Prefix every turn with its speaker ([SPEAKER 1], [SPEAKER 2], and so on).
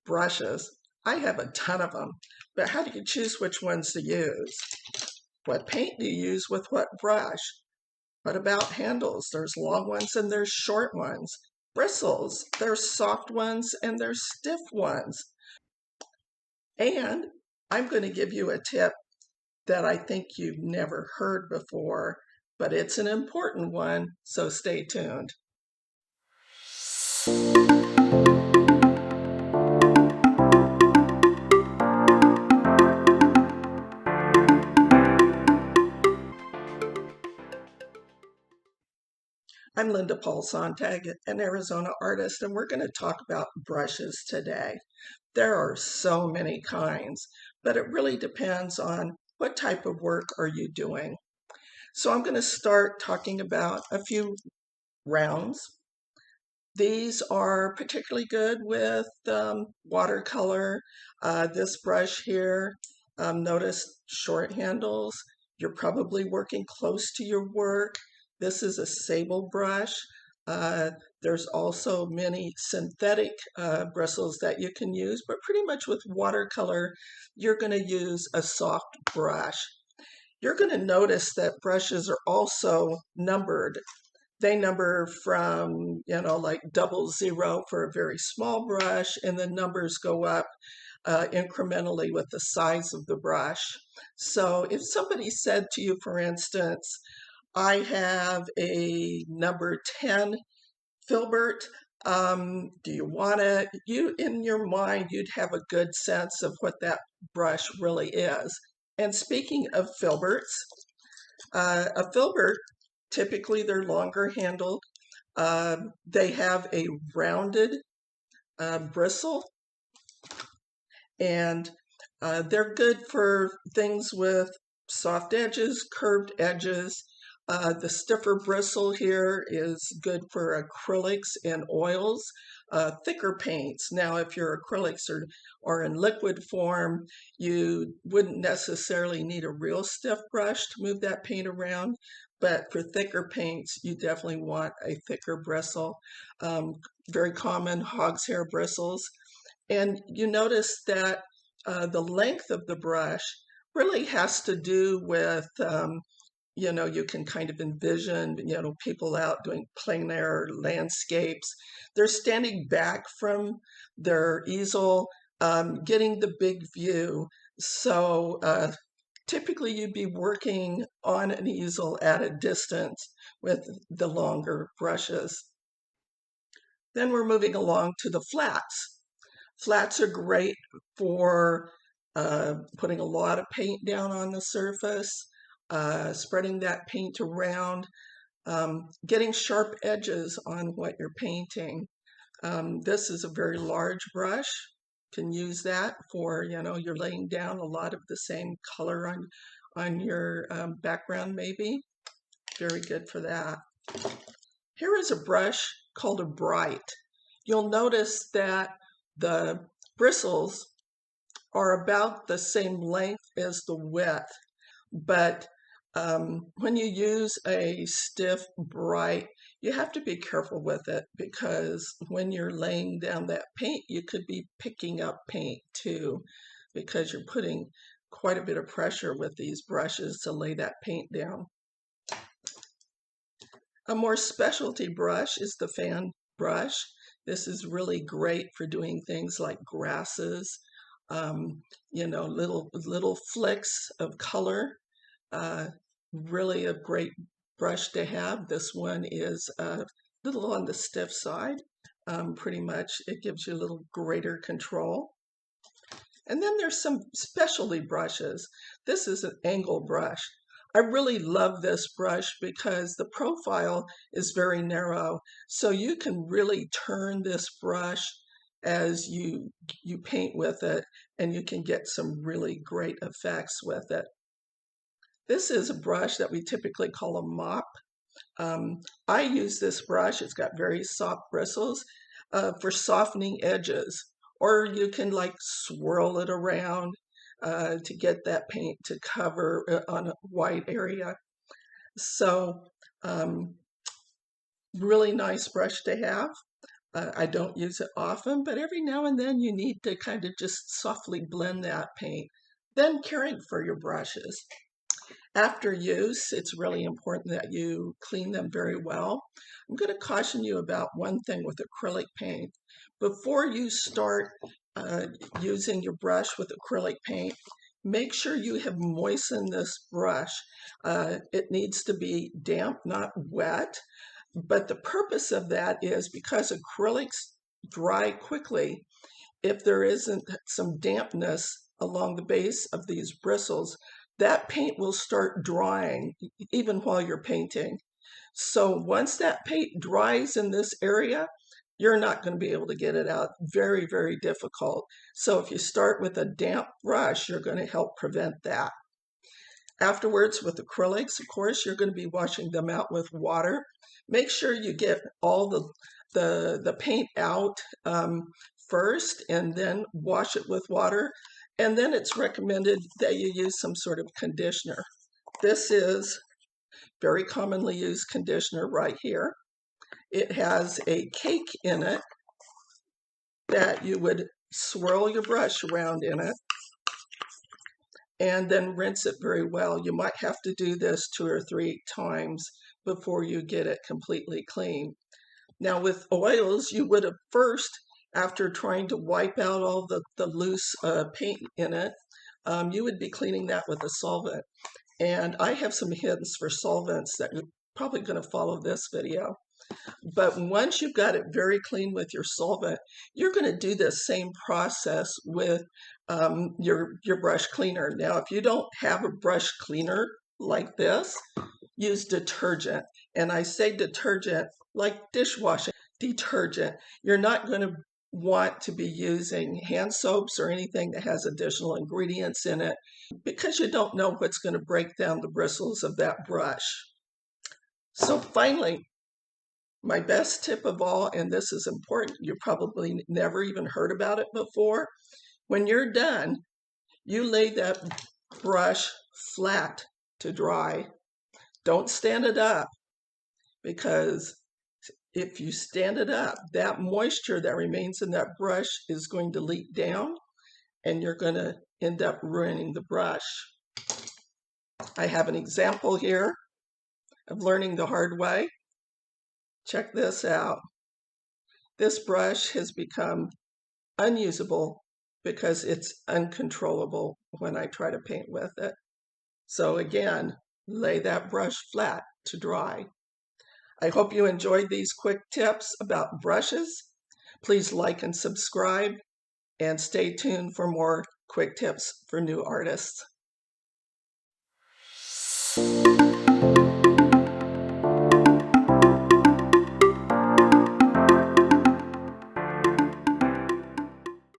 [SPEAKER 1] Brushes. I have a ton of them, but how do you choose which ones to use? What paint do you use with what brush? What about handles? There's long ones and there's short ones. Bristles, there's soft ones and there's stiff ones. And I'm going to give you a tip that I think you've never heard before, but it's an important one, so stay tuned. I'm Linda Paul-Sontag, an Arizona artist, and we're going to talk about brushes today. There are so many kinds, but it really depends on what type of work are you doing. So I'm going to start talking about a few rounds. These are particularly good with watercolor. This brush here, notice short handles. You're probably working close to your work. This is a sable brush. There's also many synthetic bristles that you can use, but pretty much with watercolor, you're going to use a soft brush. You're going to notice that brushes are also numbered. They number from, like 00 for a very small brush, and the numbers go up incrementally with the size of the brush. So if somebody said to you, for instance, I have a number 10 filbert, do you want to, in your mind, you'd have a good sense of what that brush really is. And speaking of filberts, a filbert, typically they're longer handled. They have a rounded bristle, and they're good for things with soft edges, curved edges. The stiffer bristle here is good for acrylics and oils, thicker paints. Now, if your acrylics are in liquid form, you wouldn't necessarily need a real stiff brush to move that paint around. But for thicker paints, you definitely want a thicker bristle. Very common hog's hair bristles. And you notice that the length of the brush really has to do with you can kind of envision, people out doing plein air landscapes. They're standing back from their easel, getting the big view. So typically you'd be working on an easel at a distance with the longer brushes. Then we're moving along to the flats. Flats are great for putting a lot of paint down on the surface, spreading that paint around, getting sharp edges on what you're painting. This is a very large brush. You can use that for, you're laying down a lot of the same color on your background maybe. Very good for that. Here is a brush called a bright. You'll notice that the bristles are about the same length as the width, but when you use a stiff bright, you have to be careful with it, because when you're laying down that paint, you could be picking up paint too, because you're putting quite a bit of pressure with these brushes to lay that paint down. A more specialty brush is the fan brush. This is really great for doing things like grasses, little flicks of color. Really a great brush to have. This one is a little on the stiff side. Pretty much it gives you a little greater control. And then there's some specialty brushes. This is an angle brush. I really love this brush because the profile is very narrow, so you can really turn this brush as you paint with it, and you can get some really great effects with it. This is a brush that we typically call a mop. I use this brush, it's got very soft bristles, for softening edges, or you can like swirl it around to get that paint to cover on a wide area. So really nice brush to have. I don't use it often, but every now and then you need to kind of just softly blend that paint. Then caring for your brushes. After use, it's really important that you clean them very well. I'm going to caution you about one thing with acrylic paint. Before you start uh, using your brush with acrylic paint, make sure you have moistened this brush. It needs to be damp, not wet. But the purpose of that is because acrylics dry quickly. If there isn't some dampness along the base of these bristles, that paint will start drying even while you're painting. So once that paint dries in this area, you're not going to be able to get it out. Very, very difficult. So if you start with a damp brush, you're going to help prevent that. Afterwards, with acrylics, of course, you're going to be washing them out with water. Make sure you get all the paint out first and then wash it with water. And then it's recommended that you use some sort of conditioner. This is very commonly used conditioner right here. It has a cake in it that you would swirl your brush around in it and then rinse it very well. You might have to do this 2 or 3 times before you get it completely clean. Now with oils, you would have first, after trying to wipe out all the loose paint in it, you would be cleaning that with a solvent. And I have some hints for solvents that you're probably going to follow this video. But once you've got it very clean with your solvent, you're going to do the same process with your brush cleaner. Now, if you don't have a brush cleaner like this, use detergent. And I say detergent like dishwashing detergent. You're not going to want to be using hand soaps or anything that has additional ingredients in it because you don't know what's going to break down the bristles of that brush. So finally, my best tip of all, and this is important, you probably never even heard about it before. When you're done, you lay that brush flat to dry. Don't stand it up, because if you stand it up, that moisture that remains in that brush is going to leak down and you're going to end up ruining the brush. I have an example here of learning the hard way. Check this out. This brush has become unusable because it's uncontrollable when I try to paint with it. So again, lay that brush flat to dry. I hope you enjoyed these quick tips about brushes. Please like and subscribe, and stay tuned for more quick tips for new artists.